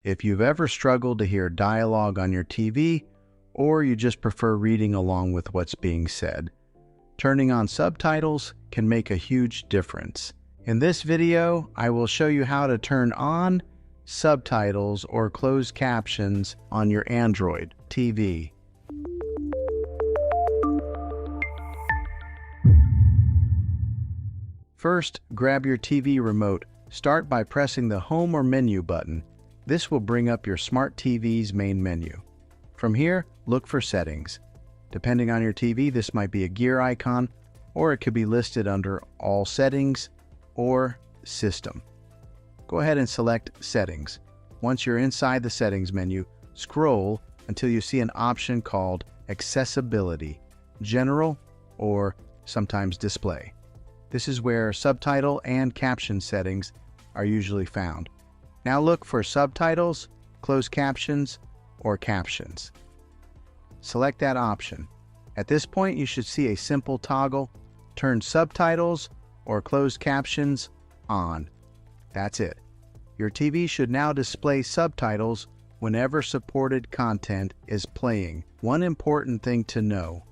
If you've ever struggled to hear dialogue on your TV, or you just prefer reading along with what's being said, turning on subtitles can make a huge difference. In this video, I will show you how to turn on subtitles or closed captions on your Android TV. First, grab your TV remote. Start by pressing the Home or Menu button. This will bring up your Smart TV's main menu. From here, look for Settings. Depending on your TV, this might be a gear icon, or it could be listed under All Settings or System. Go ahead and select Settings. Once you're inside the Settings menu, scroll until you see an option called Accessibility, General, or sometimes Display. This is where subtitle and caption settings are usually found. Now look for Subtitles, Closed Captions, or Captions. Select that option. At this point, you should see a simple toggle. Turn Subtitles or Closed Captions on. That's it. Your TV should now display subtitles whenever supported content is playing. One important thing to know: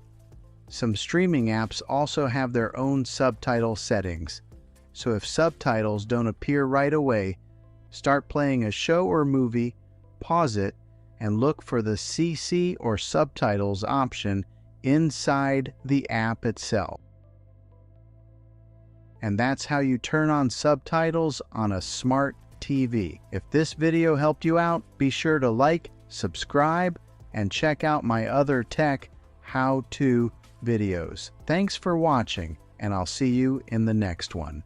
some streaming apps also have their own subtitle settings. So if subtitles don't appear right away, start playing a show or movie, pause it, and look for the CC or subtitles option inside the app itself. And that's how you turn on subtitles on a smart TV. If this video helped you out, be sure to like, subscribe, and check out my other tech how-to videos. Thanks for watching, and I'll see you in the next one.